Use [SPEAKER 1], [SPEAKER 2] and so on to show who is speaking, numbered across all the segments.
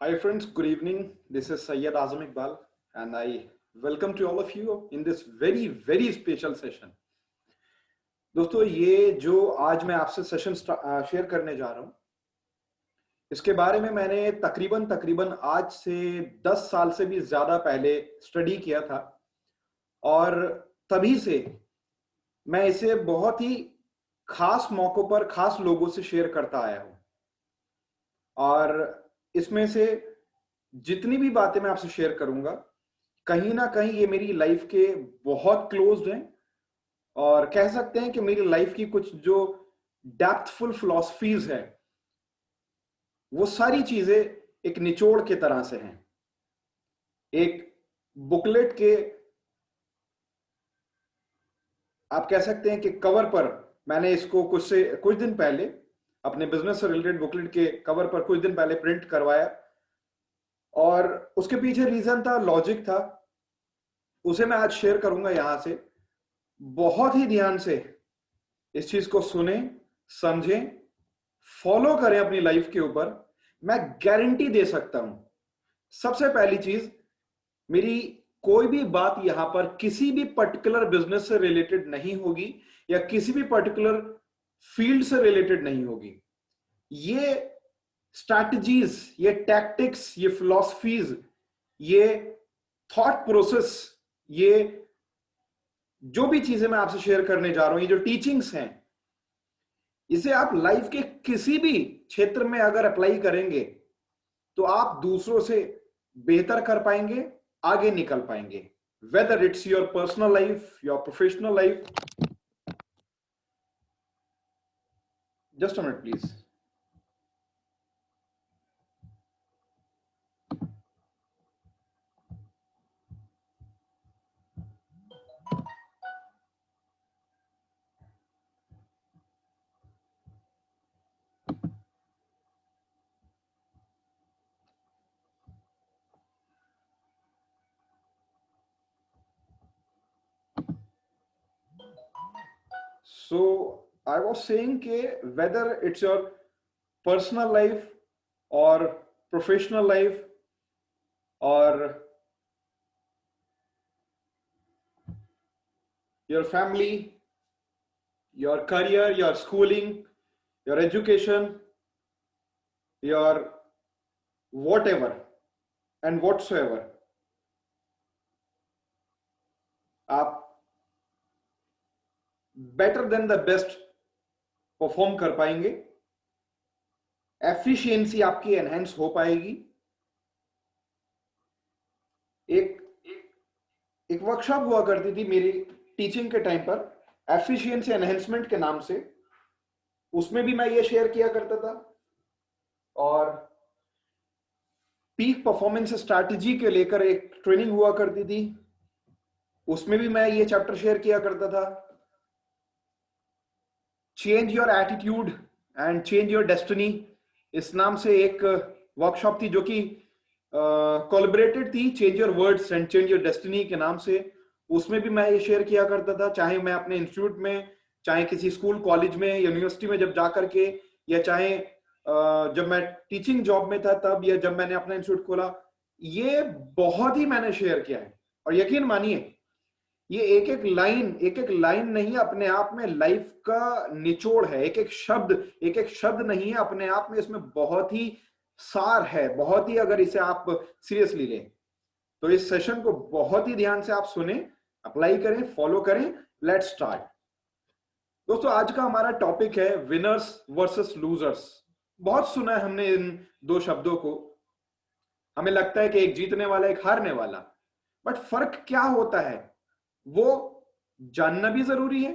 [SPEAKER 1] Hi friends, good evening. This is Syed Azam Iqbal and I welcome to all of you in this very special session. दोस्तों ये जो आज मैं आपसे session share करने जा रहा हूं, इसके बारे में मैंने तकरीबन आज से 10 साल से भी ज्यादा पहले स्टडी किया था और तभी से मैं इसे बहुत ही खास मौकों पर खास लोगों से शेयर करता आया हूं और इसमें से जितनी भी बातें मैं आपसे शेयर करूंगा कहीं ना कहीं ये मेरी लाइफ के बहुत क्लोज्ड हैं और कह सकते हैं कि मेरी लाइफ की कुछ जो डेप्थफुल फिलॉसफीज है वो सारी चीजें एक निचोड़ के तरह से हैं। एक बुकलेट के आप कह सकते हैं कि कवर पर मैंने इसको कुछ दिन पहले अपने बिजनेस से रिलेटेड बुकलेट के कवर पर कुछ दिन पहले प्रिंट करवाया और उसके पीछे रीजन था, लॉजिक था, उसे मैं आज शेयर करूंगा यहां से। बहुत ही ध्यान से इस चीज को सुने, समझें, फॉलो करें अपनी लाइफ के ऊपर। मैं गारंटी दे सकता हूं, सबसे पहली चीज, मेरी कोई भी बात यहां पर किसी भी पर्टिकुलर बिजनेस से रिलेटेड नहीं होगी या किसी भी पर्टिकुलर फील्ड से रिलेटेड नहीं होगी। ये स्ट्रैटेजीज, ये टैक्टिक्स, ये फिलॉसफीज, ये थॉट प्रोसेस, ये जो भी चीजें मैं आपसे शेयर करने जा रहा हूं, ये जो टीचिंग्स हैं, इसे आप लाइफ के किसी भी क्षेत्र में अगर अप्लाई करेंगे तो आप दूसरों से बेहतर कर पाएंगे, आगे निकल पाएंगे। Whether it's your personal life, your professional life. Just a minute please. So I was saying कि whether it's your personal life or professional life or your family, your career, your schooling, your education, your whatever and whatsoever, आप better than the best perform कर पाएंगे। Efficiency आपकी enhance हो पाएगी। एक एक workshop हुआ करती थी मेरी टीचिंग के टाइम पर, एफिशिएंसी एनहेंसमेंट के नाम से। उसमें भी मैं ये शेयर किया करता था और पीक परफॉर्मेंस स्ट्रैटेजी के लेकर एक ट्रेनिंग हुआ करती थी, उसमें भी मैं ये चैप्टर शेयर किया करता था। Change your attitude and change your destiny, इस नाम से एक वर्कशॉप थी जो कि कोलैबोरेटेड थी, change your words and change your destiny के नाम से। उसमें भी मैं ये शेयर किया करता था, चाहे मैं अपने इंस्टीट्यूट में, चाहे किसी स्कूल कॉलेज में, यूनिवर्सिटी में जब जा करके, या चाहे जब मैं टीचिंग जॉब में था तब, या जब मैंने अपना इंस्टीट्यूट खोला। ये बहुत ही मैंने शेयर किया है और यकीन मानिए ये एक एक लाइन नहीं, अपने आप में लाइफ का निचोड़ है। एक एक शब्द नहीं है, अपने आप में इसमें बहुत ही सार है, बहुत ही, अगर इसे आप सीरियसली लें तो इस सेशन को बहुत ही ध्यान से आप सुने, अप्लाई करें, फॉलो करें। Let's start. दोस्तों आज का हमारा टॉपिक है विनर्स वर्सेस लूजर्स। बहुत सुना है हमने इन दो शब्दों को। हमें लगता है कि एक जीतने वाला, एक हारने वाला, बट फर्क क्या होता है वो जानना भी जरूरी है।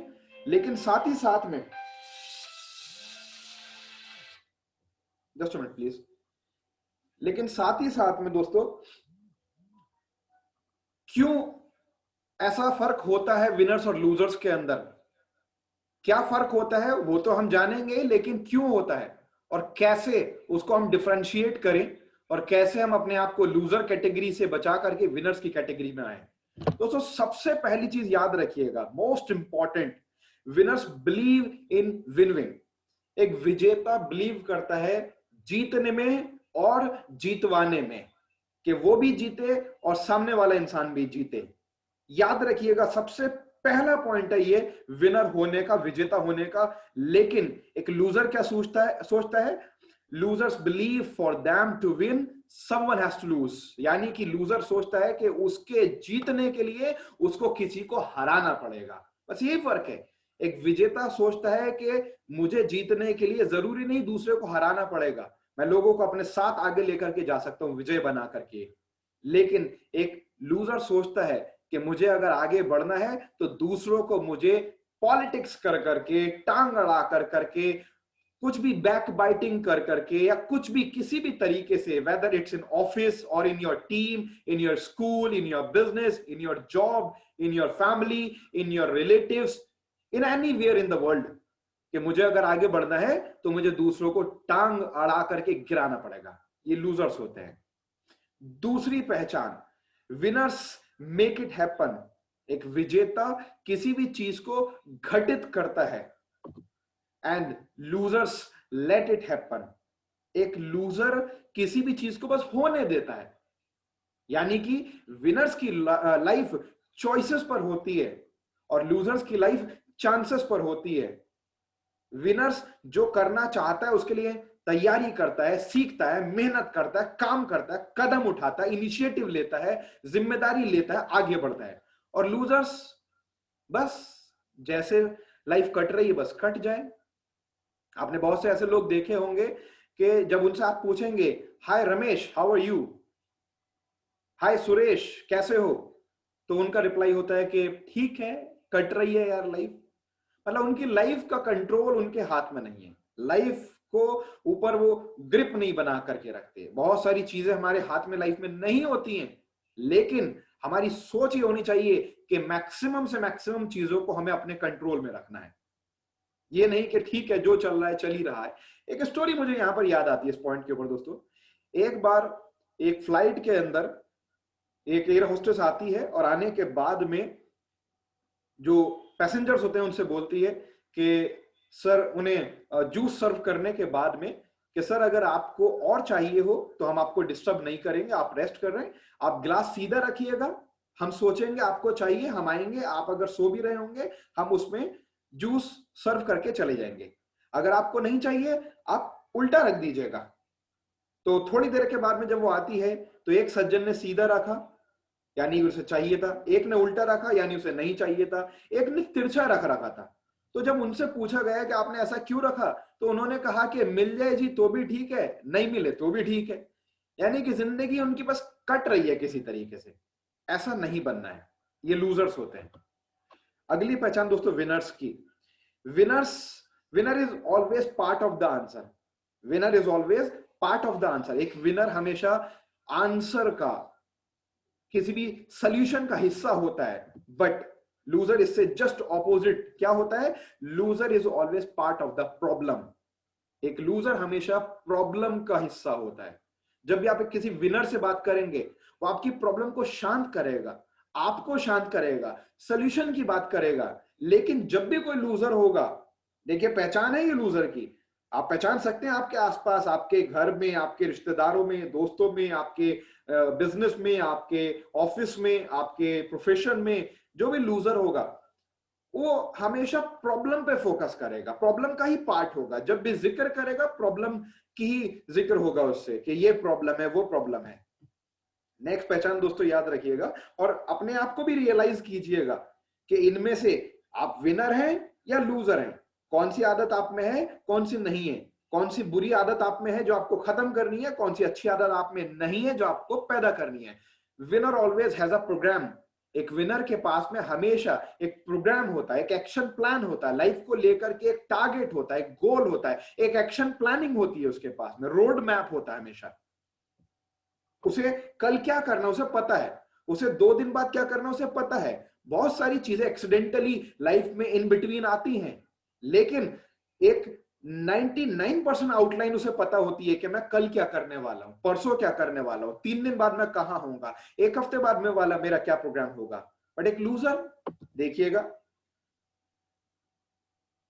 [SPEAKER 1] लेकिन साथ ही साथ में, जस्ट अ मिनट प्लीज, लेकिन साथ ही साथ में दोस्तों, क्यों ऐसा फर्क होता है विनर्स और लूजर्स के अंदर? क्या फर्क होता है वो तो हम जानेंगे, लेकिन क्यों होता है और कैसे उसको हम डिफरेंशिएट करें और कैसे हम अपने आप को लूजर कैटेगरी से बचा करके विनर्स की कैटेगरी में आए। दोस्तों सबसे पहली चीज याद रखिएगा, most important, winners believe in win win. एक विजेता बिलीव करता है जीतने में और जीतवाने में, कि वो भी जीते और सामने वाला इंसान भी जीते। याद रखिएगा, सबसे पहला पॉइंट है ये विनर होने का, विजेता होने का। लेकिन एक लूजर क्या सोचता है, losers believe for them to win someone has to lose. यानी कि लूजर सोचता है कि उसके जीतने के लिए उसको किसी को हराना पड़ेगा। बस यही फर्क है। एक विजेता सोचता है कि मुझे जीतने के लिए जरूरी नहीं दूसरे को हराना पड़ेगा, मैं लोगों को अपने साथ आगे लेकर के जा सकता हूं विजय बना करके। लेकिन एक लूजर सोचता है कि मुझे अगर आगे बढ़ना है तो दूसरों को मुझे पॉलिटिक्स कर करके, टांग अड़ा कर करके, कुछ भी बैक बाइटिंग कर करके, या कुछ भी किसी भी तरीके से, वेदर इट्स इन ऑफिस और in your team, in your school, in your business, in your job, in your family, in your relatives, in anywhere in the world, कि मुझे अगर आगे बढ़ना है तो मुझे दूसरों को टांग अड़ा करके गिराना पड़ेगा। ये लूजर्स होते हैं। दूसरी पहचान, विनर्स मेक इट हैपन। एक विजेता किसी भी चीज को घटित करता है and losers let it happen. एक लूजर किसी भी चीज को बस होने देता है। यानी कि विनर्स की लाइफ चॉइसेस पर होती है और लूजर्स की लाइफ चांसेस पर होती है। विनर्स जो करना चाहता है उसके लिए तैयारी करता है, सीखता है, मेहनत करता है, काम करता है, कदम उठाता है, इनिशिएटिव लेता है, जिम्मेदारी लेता है, आगे बढ़ता है। और लूजर्स बस जैसे लाइफ कट रही है बस कट जाए। आपने बहुत से ऐसे लोग देखे होंगे कि जब उनसे आप पूछेंगे, हाय रमेश हाउ आर यू, हाय सुरेश कैसे हो, तो उनका रिप्लाई होता है कि ठीक है, कट रही है यार लाइफ। मतलब उनकी लाइफ का कंट्रोल उनके हाथ में नहीं है। लाइफ को ऊपर वो ग्रिप नहीं बना करके रखते। बहुत सारी चीजें हमारे हाथ में लाइफ में नहीं होती हैं, लेकिन हमारी सोच ये होनी चाहिए कि मैक्सिमम से मैक्सिमम चीजों को हमें अपने कंट्रोल में रखना है। ये नहीं कि ठीक है जो चल रहा है चल ही रहा है। एक स्टोरी मुझे यहां पर याद आती है इस पॉइंट के ऊपर दोस्तों। एक बार एक फ्लाइट के अंदर एक एयर होस्टेस आती है और आने के बाद में जो पैसेंजर्स होते हैं उनसे बोलती है कि सर, उन्हें जूस सर्व करने के बाद में, कि सर अगर आपको और चाहिए हो तो हम आपको डिस्टर्ब नहीं करेंगे, आप रेस्ट कर रहे हैं, आप ग्लास सीधा रखिएगा, हम सोचेंगे आपको चाहिए, हम आएंगे, आप अगर सो भी रहे होंगे हम उसमें जूस सर्व करके चले जाएंगे। अगर आपको नहीं चाहिए आप उल्टा रख दीजिएगा। तो थोड़ी देर के बाद में जब वो आती है तो एक सज्जन ने सीधा रखा, यानी उसे चाहिए था, एक ने उल्टा रखा यानी उसे नहीं चाहिए था, एक ने तिरछा रख रखा था। तो जब उनसे पूछा गया कि आपने ऐसा क्यों रखा, तो उन्होंने कहा कि मिल जाए जी तो भी ठीक है, नहीं मिले तो भी ठीक है। यानी कि जिंदगी उनकी बस कट रही है किसी तरीके से। ऐसा नहीं बनना है, ये लूजर्स होते हैं। अगली पहचान दोस्तों विनर्स की। Winners winner is always part of the answer. Winner is always part of the answer. एक विनर हमेशा आंसर का, किसी भी सॉल्यूशन का हिस्सा होता है। बट लूजर इससे जस्ट ऑपोजिट क्या होता है, loser is always part of the problem. एक लूजर हमेशा प्रॉब्लम का हिस्सा होता है। जब भी आप किसी विनर से बात करेंगे वो आपकी प्रॉब्लम को शांत करेगा, आपको शांत करेगा, सॉल्यूशन की बात करेगा। लेकिन जब भी कोई लूजर होगा, देखिए पहचान है ये लूजर की, आप पहचान सकते हैं आपके आसपास, आपके घर में, आपके रिश्तेदारों में, दोस्तों में, आपके बिजनेस में, आपके ऑफिस में, आपके प्रोफेशन में, जो भी लूजर होगा वो हमेशा प्रॉब्लम पे फोकस करेगा, प्रॉब्लम का ही पार्ट होगा। जब भी जिक्र करेगा प्रॉब्लम की ही जिक्र होगा उससे, कि ये प्रॉब्लम है वो प्रॉब्लम है। नेक्स्ट पहचान दोस्तों याद रखिएगा और अपने आप को भी रियलाइज कीजिएगा कि इनमें से आप विनर हैं या लूजर हैं। कौन सी आदत आप में है, कौन सी नहीं है, कौन सी बुरी आदत आप में है जो आपको खत्म करनी है, कौन सी अच्छी आदत आप में नहीं है जो आपको पैदा करनी है। Winner always has a programme. एक विनर के पास में हमेशा एक प्रोग्राम होता है, एक एक्शन प्लान होता है, लाइफ को लेकर के एक टारगेट होता है, एक गोल होता है, एक एक्शन प्लानिंग होती है उसके पास में, रोड मैप होता है हमेशा। उसे कल क्या करना उसे पता है, उसे 2 दिन बाद क्या करना उसे पता है। बहुत सारी चीजें एक्सीडेंटली लाइफ में इन बिटवीन आती हैं, लेकिन एक 99% आउटलाइन उसे पता होती है कि मैं कल क्या करने वाला हूं, परसों क्या करने वाला हूं, 3 दिन बाद मैं कहां होऊंगा, 1 हफ्ते बाद में वाला मेरा क्या प्रोग्राम होगा। बट एक लूजर, देखिएगा।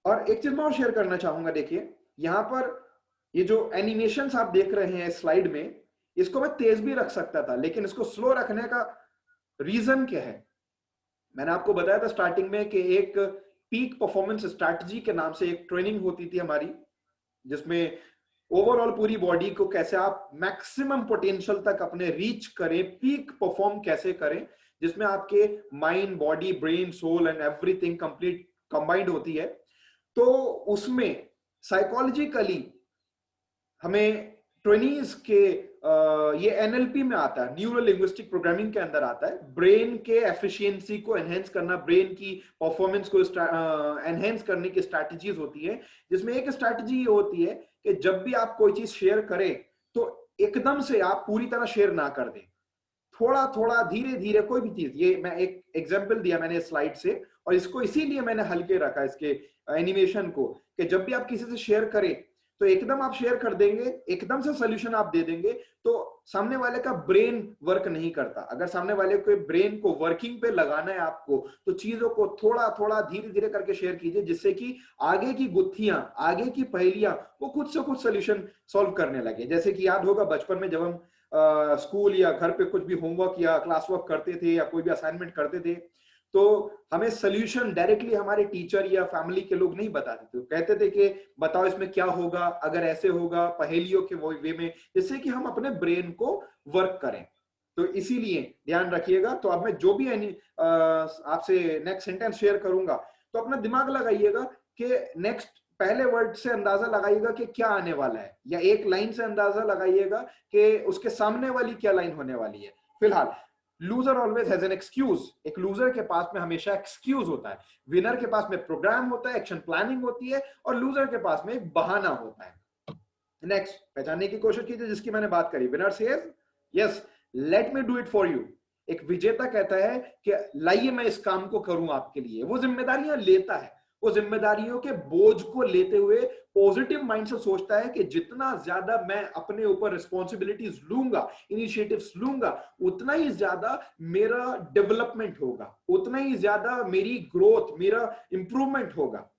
[SPEAKER 1] और एक चीज मैं और शेयर करना चाहूंगा, देखिए यहां पर ये जो एनिमेशंस आप देख रहे हैं स्लाइड में, इसको मैं तेज भी रख सकता था, लेकिन इसको स्लो रखने का रीजन क्या है? मैंने आपको बताया था स्टार्टिंग में कि एक पीक परफॉर्मेंस स्ट्रैटेजी के नाम से एक ट्रेनिंग होती थी हमारी, जिसमें ओवरऑल पूरी बॉडी को कैसे आप मैक्सिमम पोटेंशियल तक अपने रीच करें, पीक परफॉर्म कैसे करें, जिसमें आपके mind, body, brain, soul and everything complete combined होती है। तो उसमें साइकोलॉजिकली हमें ट्रेनीज के ये एनएलपी में आता है, न्यूरो लिंग्विस्टिक प्रोग्रामिंग के अंदर आता है, ब्रेन के एफिशिएंसी को एनहेंस करना, ब्रेन की परफॉर्मेंस को एनहेंस करने की स्ट्रैटेजीज होती है, जिसमें एक स्ट्रैटेजी ये होती है कि जब भी आप कोई चीज शेयर करें तो एकदम से आप पूरी तरह शेयर ना कर दें, थोड़ा थोड़ा धीरे धीरे कोई भी चीज। ये मैं एक एग्जांपल दिया मैंने स्लाइड से, और इसको इसीलिए मैंने हल्के रखा इसके एनिमेशन को, कि जब भी आप किसी से शेयर करें तो एकदम आप शेयर कर देंगे, एकदम से सोल्यूशन आप दे देंगे तो सामने वाले का ब्रेन वर्क नहीं करता। अगर सामने वाले को ब्रेन को वर्किंग पे लगाना है आपको, तो चीजों को थोड़ा थोड़ा धीरे धीरे करके शेयर कीजिए, जिससे कि आगे की गुत्थियां, आगे की पहेलियां वो खुद से कुछ सोल्यूशन सॉल्व करने लगे। जैसे कि याद होगा बचपन में जब हम स्कूल या घर पे कुछ भी होमवर्क या क्लास वर्क करते थे या कोई भी असाइनमेंट करते थे, तो हमें सोल्यूशन डायरेक्टली हमारे टीचर या फैमिली के लोग नहीं बताते थे, कहते थे कि बताओ इसमें क्या होगा, अगर ऐसे होगा, पहेलियों के वे में, जिससे कि हम अपने ब्रेन को वर्क करें। तो इसीलिए ध्यान रखिएगा। तो अब मैं जो भी आपसे नेक्स्ट सेंटेंस शेयर करूंगा, तो अपना दिमाग लगाइएगा कि नेक्स्ट पहले वर्ड से अंदाजा लगाइएगा कि क्या आने वाला है, या एक लाइन से अंदाजा लगाइएगा कि उसके सामने वाली क्या लाइन होने वाली है। फिलहाल loser always has an excuse, एक लूजर के पास में हमेशा एक्सक्यूज होता है, विनर के पास में प्रोग्राम होता है, एक्शन प्लानिंग होती है, और लूजर के पास में एक बहाना होता है। नेक्स्ट पहचानने की कोशिश कीजिए जिसकी मैंने बात करी। Winner says yes let me do it for you. एक विजेता कहता है कि लाइए मैं इस काम को करूं आपके लिए। वो जिम्मेदारियां लेता है, वो जिम्मेदारियों के बोझ को लेते हुए पॉजिटिव माइंड से सोचता है कि जितना ज्यादा मैं अपने ऊपर रिस्पॉन्सिबिलिटीज लूंगा, इनिशिएटिव्स लूंगा, उतना ही ज्यादा मेरा डेवलपमेंट होगा, उतना ही ज्यादा मेरी ग्रोथ, मेरा इंप्रूवमेंट होगा।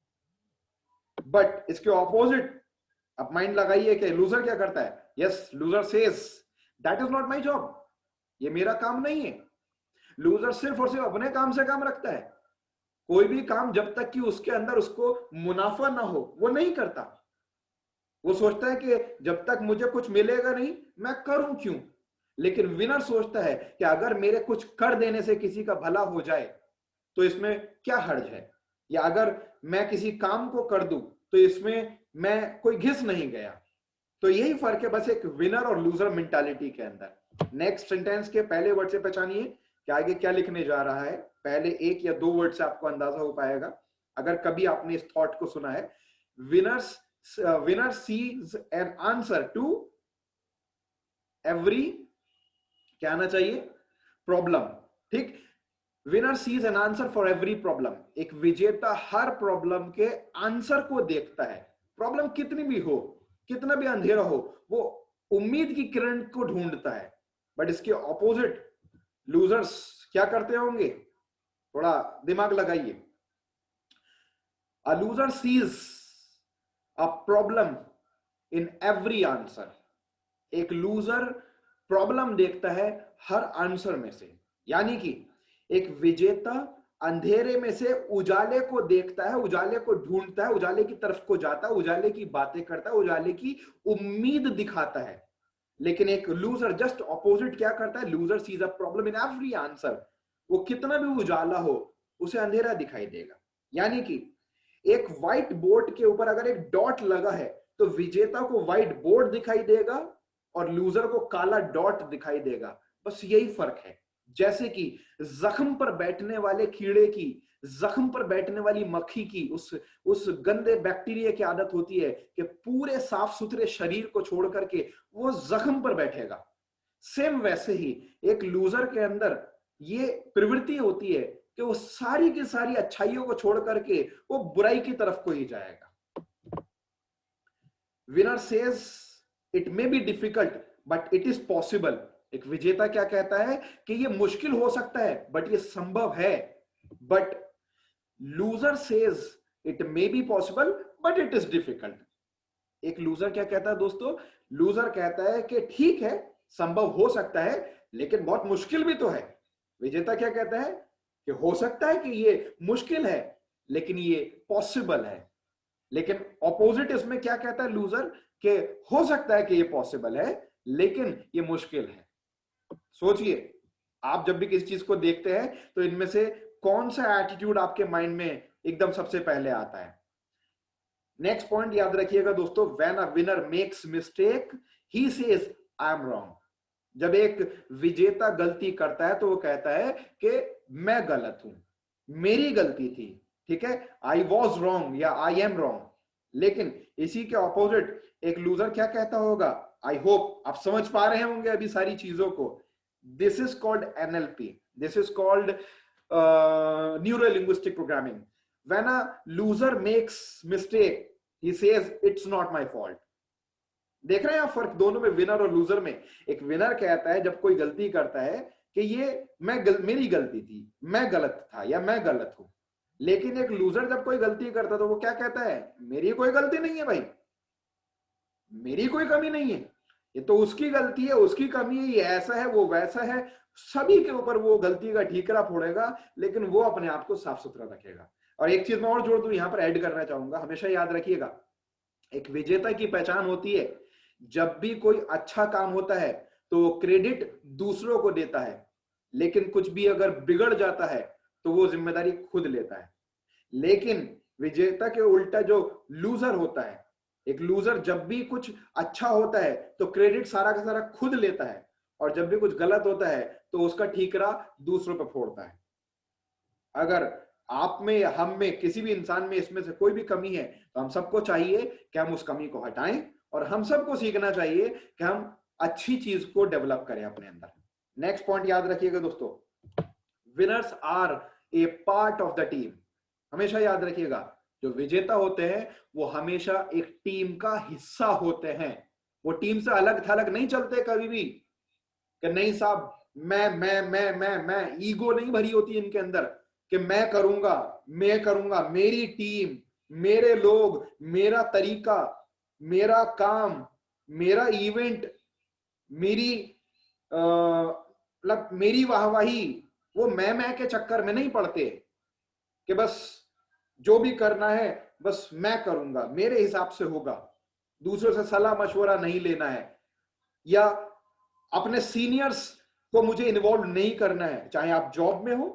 [SPEAKER 1] बट इसके ऑपोजिट अब माइंड लगाइए कि लूजर क्या करता है। Yes loser says that is not my job, ये मेरा काम नहीं है। लूजर सिर्फ और सिर्फ अपने काम से काम रखता है। कोई भी काम जब तक कि उसके अंदर उसको मुनाफा ना हो वो नहीं करता। वो सोचता है कि जब तक मुझे कुछ मिलेगा नहीं मैं करूं क्यों। लेकिन विनर सोचता है कि अगर मेरे कुछ कर देने से किसी का भला हो जाए तो इसमें क्या हर्ज है, या अगर मैं किसी काम को कर दूं तो इसमें मैं कोई घिस नहीं गया। तो यही फर्क है बस एक विनर और लूजर मेंटालिटी के अंदर। नेक्स्ट सेंटेंस के पहले वर्ड से पहचानिए कि आगे क्या लिखने जा रहा है। पहले एक या दो वर्ड से आपको अंदाजा हो पाएगा अगर कभी आपने इस थॉट को सुना है। Winner sees an answer to every, क्या आना चाहिए, प्रॉब्लम। ठीक, winner sees an answer for every problem. एक विजेता हर प्रॉब्लम के आंसर को देखता है। प्रॉब्लम कितनी भी हो, कितना भी अंधेरा हो, वो उम्मीद की किरण को ढूंढता है। बट इसके ऑपोजिट लूजर्स क्या करते होंगे, थोड़ा दिमाग लगाइए। A loser sees a problem in every answer. एक लूजर प्रॉब्लम देखता है हर आंसर में से, यानी कि एक विजेता अंधेरे में से उजाले को देखता है, उजाले को ढूंढता है, उजाले की तरफ को जाता है, उजाले की बातें करता है, उजाले की उम्मीद दिखाता है। लेकिन एक लूजर जस्ट ऑपोजिट क्या करता है, loser sees a problem in every answer. वो कितना भी उजाला हो उसे अंधेरा दिखाई देगा। यानी कि एक व्हाइट बोर्ड के ऊपर अगर एक डॉट लगा है तो विजेता को व्हाइट बोर्ड दिखाई देगा और लूजर को काला डॉट दिखाई देगा। बस यही फर्क है। जैसे कि जख्म पर बैठने वाले कीड़े की, जख्म पर बैठने वाली मक्खी की उस गंदे बैक्टीरिया की आदत होती है कि पूरे साफ सुथरे शरीर को छोड़ करके वो जख्म पर बैठेगा। सेम वैसे ही एक लूजर के अंदर ये प्रवृत्ति होती है कि वो सारी की सारी अच्छाइयों को छोड़ करके वो बुराई की तरफ को ही जाएगा। Winner says it may be difficult but it is possible. एक विजेता क्या कहता है कि ये मुश्किल हो सकता है बट ये संभव है। But loser says it may be possible but it is difficult. एक लूजर क्या कहता है दोस्तों? लूजर कहता है कि ठीक है, संभव हो सकता है, लेकिन बहुत मुश्किल भी तो है। विजेता क्या कहता है कि हो सकता है कि ये मुश्किल है, लेकिन ये पॉसिबल है। लेकिन ऑपोजिट इसमें क्या कहता है लूजर? कि हो सकता है कि ये पॉसिबल है, लेकिन ये मुश्किल है। सोचिए, आप जब भी किसी चीज को देखते हैं तो इनमें से कौन सा एटीट्यूड आपके माइंड में एकदम सबसे पहले आता है? नेक्स्ट पॉइंट याद रखिएगा दोस्तों, when a winner makes mistake he says I am wrong. जब एक विजेता गलती करता है तो वो कहता है कि मैं गलत हूं, मेरी गलती थी, ठीक है, आई वॉज रॉन्ग या आई एम रॉन्ग। लेकिन इसी के ऑपोजिट एक लूजर क्या कहता होगा? आई होप आप समझ पा रहे होंगे अभी सारी चीजों को। This is called NLP, this is called neuro linguistic programming. When a loser makes mistake he says it's not my fault. देख रहे हैं आप फर्क दोनों में, विनर और लूजर में? एक विनर कहता है जब कोई गलती करता है कि ये मेरी गलती थी, मैं गलत था या मैं गलत हूं। लेकिन एक लूजर जब कोई गलती करता है तो वो क्या कहता है? मेरी कोई गलती नहीं है भाई, मेरी कोई कमी नहीं है, ये तो उसकी गलती है, उसकी कमी है, ये ऐसा है वो वैसा है। सभी के ऊपर वो गलती का ठीकरा फोड़ेगा, लेकिन वो अपने आप को साफ सुथरा रखेगा। और एक चीज मैं और जोड़ दूं, यहां पर ऐड करना चाहूंगा, हमेशा याद रखिएगा, एक विजेता की पहचान होती है जब भी कोई अच्छा काम होता है तो वो क्रेडिट दूसरों को देता है, लेकिन कुछ भी अगर बिगड़ जाता है तो वो जिम्मेदारी खुद लेता है। लेकिन विजेता के उल्टा जो लूजर होता है, एक लूजर जब भी कुछ अच्छा होता है तो क्रेडिट सारा का सारा खुद लेता है, और जब भी कुछ गलत होता है तो उसका ठीकरा दूसरों पर फोड़ता है। अगर आप में, हम में, किसी भी इंसान में इसमें से कोई भी कमी है तो हम सबको चाहिए कि हम उस कमी को हटाएं, और हम सबको सीखना चाहिए कि हम अच्छी चीज को डेवलप करें अपने अंदर। नेक्स्ट पॉइंट याद रखिएगा दोस्तों, winners are a part of the team. हमेशा याद रखिएगा, जो विजेता होते हैं वो हमेशा एक टीम का हिस्सा होते हैं। वो टीम से अलग थलग नहीं चलते कभी भी, कि नहीं साहब मैं ईगो नहीं भरी होती इनके अंदर कि मैं करूंगा, मेरी टीम, मेरे लोग, मेरा तरीका, मेरा काम, मेरा इवेंट, मेरी मतलब मेरी वाहवाही। वो मैं के चक्कर में नहीं पड़ते कि बस जो भी करना है बस मैं करूंगा, मेरे हिसाब से होगा, दूसरों से सलाह मशवरा नहीं लेना है, या अपने सीनियर्स को मुझे इन्वॉल्व नहीं करना है। चाहे आप जॉब में हो,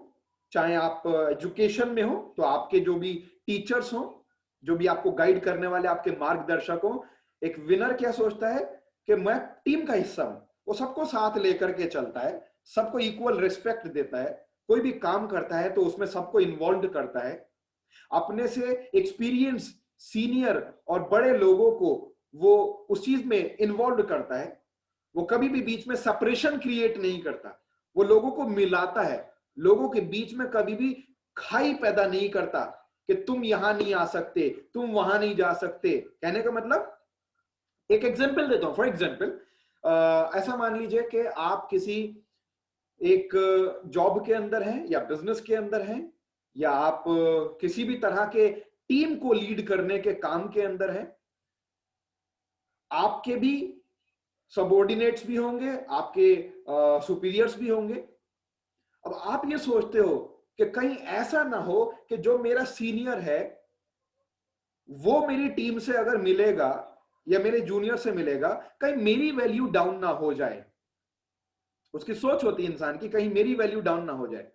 [SPEAKER 1] चाहे आप एजुकेशन में हो, तो आपके जो भी टीचर्स हो, जो भी आपको गाइड करने वाले आपके मार्गदर्शक हो, एक विनर क्या सोचता है कि मैं टीम का हिस्सा हूं। वो सबको साथ लेकर के चलता है, सबको इक्वल रिस्पेक्ट देता है, कोई भी काम करता है तो उसमें सबको इन्वॉल्व करता है। अपने से एक्सपीरियंस सीनियर और बड़े लोगों को वो उस चीज में इन्वॉल्व करता है। वो कभी भी बीच में सेपरेशन क्रिएट नहीं करता, वो लोगों को मिलाता है, लोगों के बीच में कभी भी खाई पैदा नहीं करता कि तुम यहां नहीं आ सकते, तुम वहां नहीं जा सकते। कहने का मतलब, एक एग्जांपल देता हूं। फॉर एग्जांपल, ऐसा मान लीजिए कि आप किसी एक जॉब के अंदर हैं या बिजनेस के अंदर हैं, या आप किसी भी तरह के टीम को लीड करने के काम के अंदर हैं। आपके भी सबॉर्डिनेट्स भी होंगे, आपके सुपीरियर्स भी होंगे। अब आप ये सोचते हो कि कहीं ऐसा ना हो कि जो मेरा सीनियर है वो मेरी टीम से अगर मिलेगा या मेरे जूनियर से मिलेगा, कहीं मेरी वैल्यू डाउन ना हो जाए। उसकी सोच होती है इंसान की, कहीं मेरी वैल्यू डाउन ना हो जाए,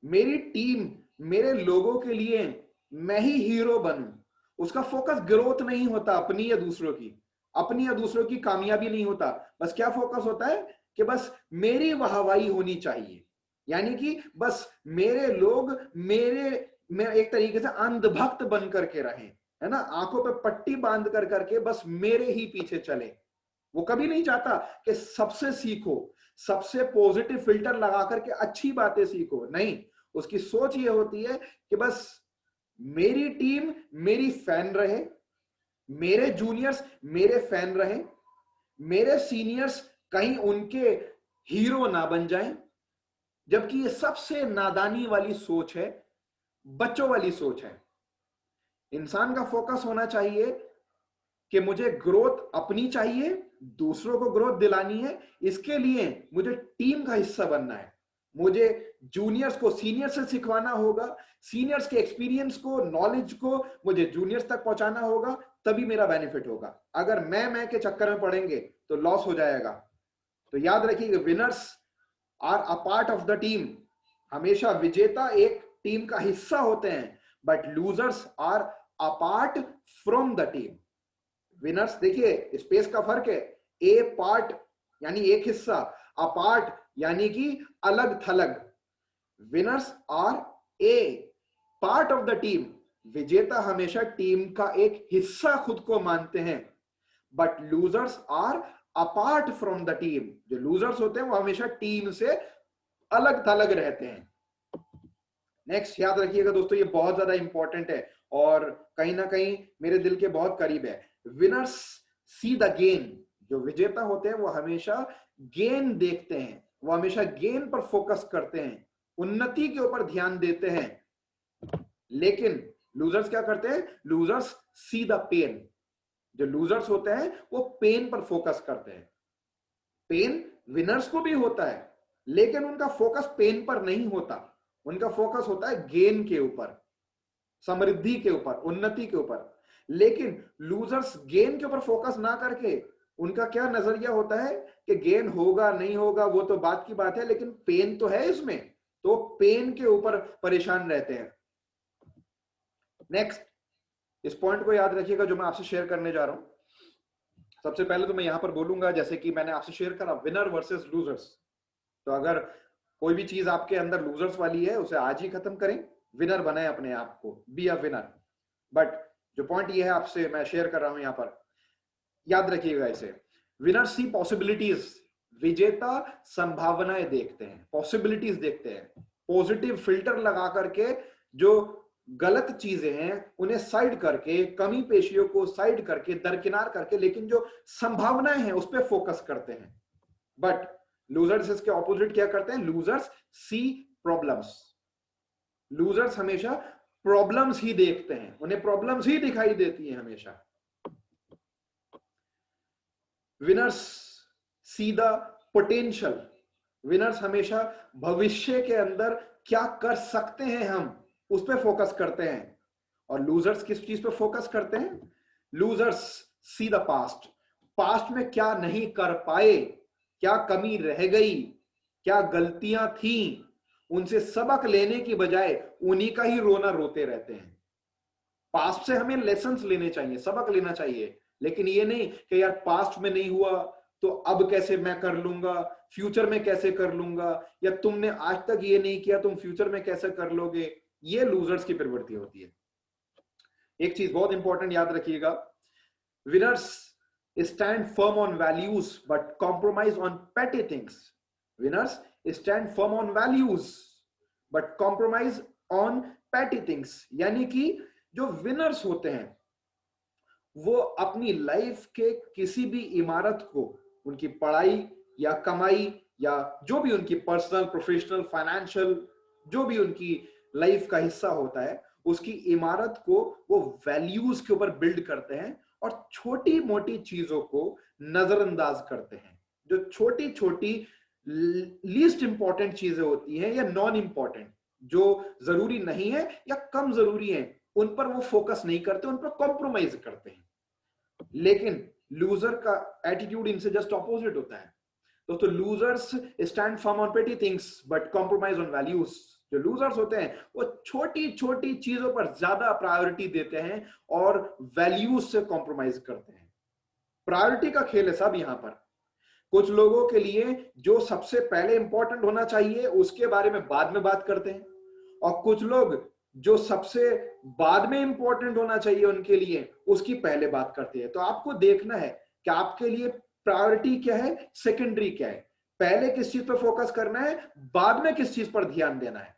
[SPEAKER 1] मेरी टीम, मेरे लोगों के लिए मैं ही हीरो बनूं। उसका फोकस ग्रोथ नहीं होता अपनी या दूसरों की, अपनी या दूसरों की कामयाबी नहीं होता। बस क्या फोकस होता है कि बस मेरी वाहवाही होनी चाहिए, यानी कि बस मेरे लोग मेरे में एक तरीके से अंधभक्त बन करके रहें, है ना, आंखों पे पट्टी बांध कर करके बस मेरे ही पीछे चले। वो कभी नहीं चाहता कि सबसे सीखो, सबसे पॉजिटिव फिल्टर लगा करके अच्छी बातें सीखो, नहीं। उसकी सोच ये होती है कि बस मेरी टीम मेरी फैन रहे, मेरे जूनियर्स मेरे फैन रहे, मेरे सीनियर्स कहीं उनके हीरो ना बन जाएं। जबकि ये सबसे नादानी वाली सोच है, बच्चों वाली सोच है। इंसान का फोकस होना चाहिए कि मुझे ग्रोथ अपनी चाहिए, दूसरों को ग्रोथ दिलानी है, इसके लिए मुझे टीम का हिस्सा बनना है। मुझे जूनियर्स को सीनियर से सिखवाना होगा, सीनियर्स के एक्सपीरियंस को, नॉलेज को मुझे जूनियर्स तक पहुंचाना होगा, तभी मेरा बेनिफिट होगा। अगर मैं के चक्कर में पड़ेंगे तो लॉस हो जाएगा। तो याद रखिए, winners are a part of the team. हमेशा विजेता एक टीम का हिस्सा होते हैं, but losers are a part from the team. Winners, देखिए स्पेस का फर्क है, ए पार्ट यानी एक हिस्सा, अ पार्ट यानी कि अलग थलग। Winners are a part of the team. विजेता हमेशा टीम का एक हिस्सा खुद को मानते हैं, but losers are apart from the team. जो लूजर्स होते हैं वो हमेशा टीम से अलग थलग रहते हैं। नेक्स्ट याद रखिएगा दोस्तों, ये बहुत ज्यादा इंपॉर्टेंट है और कहीं ना कहीं मेरे दिल के बहुत करीब है। Winners see the gain. जो विजेता होते हैं वो हमेशा गेन देखते हैं, वो हमेशा गेन पर फोकस करते हैं, उन्नति के ऊपर ध्यान देते हैं। लेकिन लूजर्स क्या करते हैं? Losers see the pain. जो लूजर्स होते हैं वो पेन पर फोकस करते हैं। पेन विनर्स को भी होता है, लेकिन उनका फोकस पेन पर नहीं होता, उनका फोकस होता है गेन के ऊपर, समृद्धि के ऊपर, उन्नति के ऊपर। लेकिन लूजर्स गेन के ऊपर फोकस ना करके उनका क्या नजरिया होता है कि गेन होगा नहीं होगा वो तो बात की बात है, लेकिन पेन तो है इसमें, तो पेन के ऊपर परेशान रहते हैं। नेक्स्ट, इस पॉइंट को याद रखिएगा जो मैं आपसे शेयर करने जा रहा हूं। सबसे पहले तो मैं यहां पर बोलूंगा, जैसे कि मैंने आपसे शेयर करा, विनर वर्सेस लूजर्स। तो अगर कोई भी चीज आपके अंदर लूजर्स वाली है उसे आज ही खत्म करें, विनर बनाए अपने आप को, बी अ विनर। बट जो पॉइंट ये है आपसे मैं शेयर कर रहा हूं यहां पर, याद रखिएगा इसे। विनर सी पॉसिबिलिटीज। विजेता संभावनाएं देखते हैं, पॉसिबिलिटीज देखते हैं, पॉजिटिव फिल्टर लगा करके जो गलत चीजें हैं उन्हें साइड करके, कमी पेशियों को साइड करके, दरकिनार करके, लेकिन जो संभावनाएं हैं उस पर फोकस करते हैं। बट लूजर्स इसके ऑपोजिट क्या करते हैं? लूजर्स सी प्रॉब्लम्स। लूजर्स हमेशा प्रॉब्लम्स ही देखते हैं, उन्हें प्रॉब्लम्स ही दिखाई देती हैं हमेशा। Winners see the potential. Winners हमेशा भविष्य के अंदर क्या कर सकते हैं हम, उस पर फोकस करते हैं। और लूजर्स किस चीज पे फोकस करते हैं? Losers see the past. Past में क्या नहीं कर पाए, क्या कमी रह गई, क्या गलतियां थी, उनसे सबक लेने की बजाय उन्हीं का ही रोना रोते रहते हैं। पास्ट से हमें लेसन्स लेने चाहिए, सबक लेना चाहिए, लेकिन ये नहीं कि यार पास्ट में नहीं हुआ तो अब कैसे मैं कर लूंगा, फ्यूचर में कैसे कर लूंगा, या तुमने आज तक ये नहीं किया तुम फ्यूचर में कैसे कर लोगे। ये लूजर्स की प्रवृत्ति होती है। एक चीज बहुत इंपॉर्टेंट याद रखिएगा, winners stand firm on values but compromise on petty things. Winners stand firm on values but compromise on petty things. यानी कि जो विनर्स होते हैं वो अपनी लाइफ के किसी भी इमारत को, उनकी पढ़ाई या कमाई या जो भी उनकी पर्सनल, प्रोफेशनल, फाइनेंशियल, जो भी उनकी लाइफ का हिस्सा होता है, उसकी इमारत को वो वैल्यूज के ऊपर बिल्ड करते हैं और छोटी मोटी चीजों को नजरअंदाज करते हैं। जो छोटी छोटी लीस्ट इंपॉर्टेंट चीजें होती हैं या नॉन इंपॉर्टेंट, जो जरूरी नहीं है या कम जरूरी है, उन पर वो फोकस नहीं करते, उन पर कॉम्प्रोमाइज करते हैं। लेकिन लूजर का एटीट्यूड इनसे जस्ट ऑपोजिट होता है। तो losers stand firm on petty things but compromise on values. जो लूजर्स होते हैं वो छोटी छोटी चीजों पर ज्यादा प्रायोरिटी देते हैं और वैल्यूज से कॉम्प्रोमाइज करते हैं। प्रायोरिटी का खेल है सब यहां पर। कुछ लोगों के लिए जो सबसे पहले इंपॉर्टेंट होना चाहिए उसके बारे में बाद में बात करते हैं, और कुछ लोग जो सबसे बाद में इंपॉर्टेंट होना चाहिए उनके लिए उसकी पहले बात करते हैं। तो आपको देखना है कि आपके लिए प्रायोरिटी क्या है, सेकेंडरी क्या है, पहले किस चीज पर फोकस करना है, बाद में किस चीज पर ध्यान देना है।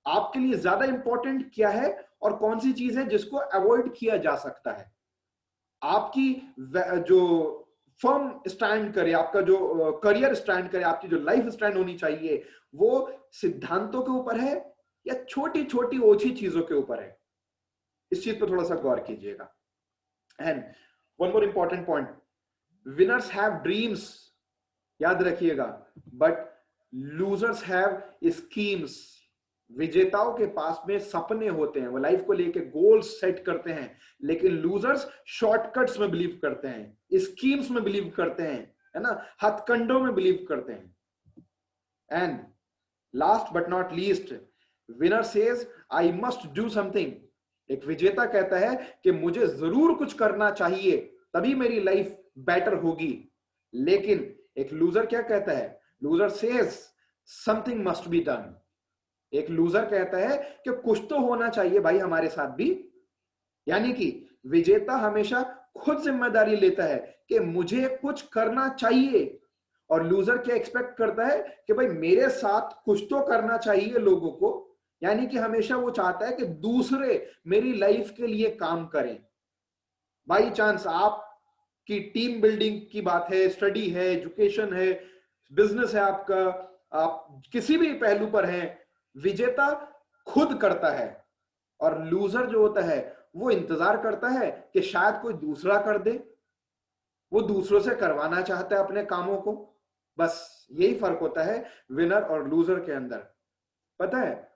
[SPEAKER 1] आपके लिए ज्यादा इंपॉर्टेंट क्या है और कौन सी चीज है जिसको अवॉइड किया जा सकता है। आपकी जो फर्म स्टैंड करे, आपका जो करियर स्टैंड करे, आपकी जो लाइफ स्टैंड होनी चाहिए, वो सिद्धांतों के ऊपर है या छोटी छोटी ओछी चीजों के ऊपर है। इस चीज पर थोड़ा सा गौर कीजिएगा। And one more important point, winners have dreams, याद रखिएगा, बट लूजर्स हैव स्कीम्स। विजेताओं के पास में सपने होते हैं, वो लाइफ को लेके गोल्स सेट करते हैं, लेकिन लूजर्स शॉर्टकट्स में बिलीव करते हैं, स्कीम्स में बिलीव करते हैं, है ना, हथकंडों में बिलीव करते हैं। And last but not least, winner says I must do something. एक विजेता कहता है कि मुझे जरूर कुछ करना चाहिए, तभी मेरी लाइफ बेटर होगी। लेकिन एक लूजर क्या कहता है? Loser says something must be done. एक लूजर कहता है कि कुछ तो होना चाहिए भाई हमारे साथ भी। यानी कि विजेता हमेशा खुद जिम्मेदारी लेता है कि मुझे कुछ करना चाहिए, और लूजर क्या एक्सपेक्ट करता है कि भाई मेरे साथ कुछ तो करना चाहिए लोगों को। यानी कि हमेशा वो चाहता है कि दूसरे मेरी लाइफ के लिए काम करें। बाई चांस आपकी टीम बिल्डिंग की बात है, स्टडी है, एजुकेशन है, बिजनेस है आपका, आप किसी भी पहलू पर हैं, विजेता खुद करता है, और लूजर जो होता है वो इंतजार करता है कि शायद कोई दूसरा कर दे। वो दूसरों से करवाना चाहता है अपने कामों को। बस यही फर्क होता है विनर और लूजर के अंदर। पता है,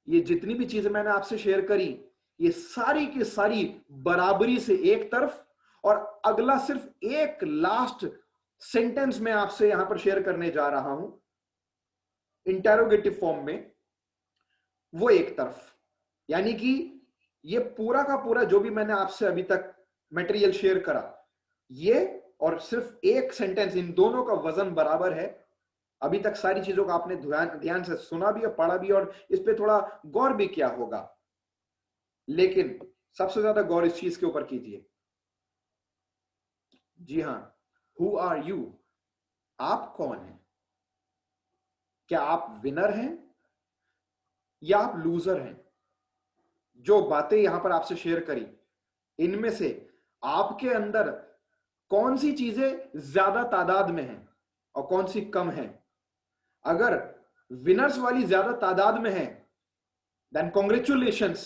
[SPEAKER 1] ये जितनी भी चीजें मैंने आपसे शेयर करी, ये सारी की सारी बराबरी से एक तरफ, और अगला सिर्फ एक लास्ट सेंटेंस में आपसे यहां पर शेयर करने जा रहा हूं इंटेरोगेटिव फॉर्म में, वो एक तरफ। यानी कि ये पूरा का पूरा जो भी मैंने आपसे अभी तक मटेरियल शेयर करा, ये और सिर्फ एक सेंटेंस, इन दोनों का वजन बराबर है। अभी तक सारी चीजों का आपने ध्यान से सुना भी और पढ़ा भी, और इस पे थोड़ा गौर भी किया होगा, लेकिन सबसे ज्यादा गौर इस चीज के ऊपर कीजिए। जी हां, हु आर यू? आप कौन हैं? क्या आप विनर हैं या आप लूजर हैं? जो बातें यहां पर आपसे शेयर करी, इनमें से आपके अंदर कौन सी चीजें ज्यादा तादाद में हैं और कौन सी कम हैं? अगर विनर्स वाली ज्यादा तादाद में है, देन कॉन्ग्रेचुलेशंस,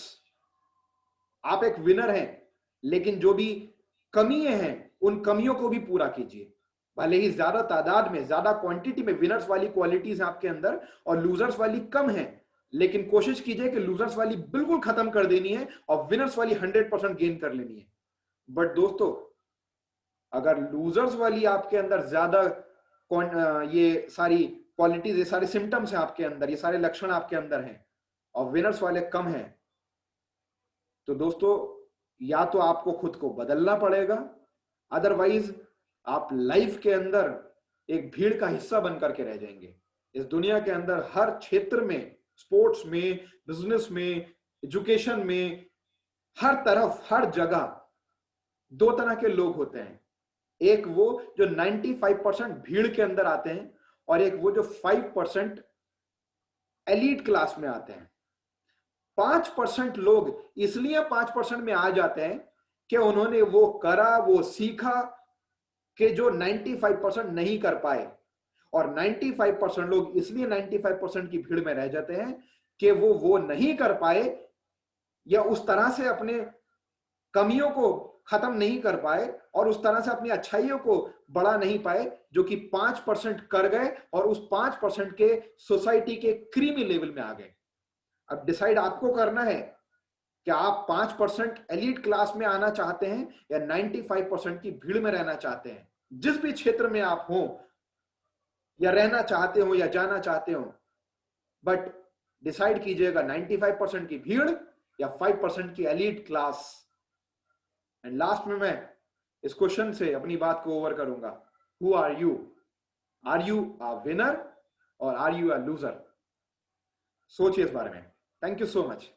[SPEAKER 1] आप एक विनर हैं। लेकिन जो भी कमियां हैं, उन कमियों को भी पूरा कीजिए। भले ही ज्यादा तादाद में, ज्यादा क्वांटिटी में विनर्स वाली क्वालिटीज आपके अंदर और लूजर्स वाली कम है, लेकिन कोशिश कीजिए कि लूजर्स वाली बिल्कुल खत्म कर देनी है और विनर्स वाली 100% गेन कर लेनी है। बट दोस्तों, अगर लूजर्स वाली आपके अंदर ज्यादा ये सारी क्वालिटीज, ये सारे सिम्टम्स हैं आपके अंदर, ये सारे लक्षण आपके अंदर हैं, और विनर्स वाले कम हैं, तो दोस्तों या तो आपको खुद को बदलना पड़ेगा, अदरवाइज आप लाइफ के अंदर एक भीड़ का हिस्सा बनकर के रह जाएंगे। इस दुनिया के अंदर हर क्षेत्र में, स्पोर्ट्स में, बिजनेस में, एजुकेशन में, हर तरफ, हर जगह दो तरह के लोग होते हैं। एक वो जो 95% भीड़ के अंदर आते हैं, और एक वो जो 5% एलीट क्लास में आते हैं। 5% लोग इसलिए 5% में आ जाते हैं कि उन्होंने वो करा, वो सीखा कि जो 95% नहीं कर पाए, और 95% लोग इसलिए 95% की भीड़ में रह जाते हैं कि वो नहीं कर पाए, या उस तरह से अपने कमियों को खत्म नहीं कर पाए और उस तरह से अपनी अच्छाइयों को बढ़ा नहीं पाए, जो कि 5% कर गए और उस 5% के सोसाइटी के क्रीमी लेवल में आ गए। अब डिसाइड आपको करना है कि आप 5% एलीट क्लास में आना चाहते हैं या 95% की भीड़ में रहना चाहते हैं। जिस भी क्षेत्र में आप हो, या रहना चाहते हो या जाना चाहते हो, बट डिसाइड कीजिएगा 95% की भीड़ या 5% की एलीट क्लास। एंड लास्ट में मैं इस क्वेश्चन से अपनी बात को ओवर करूंगा, who are you? Are you a winner और आर यू अ लूजर? सोचिए इस बारे में। Thank you so much.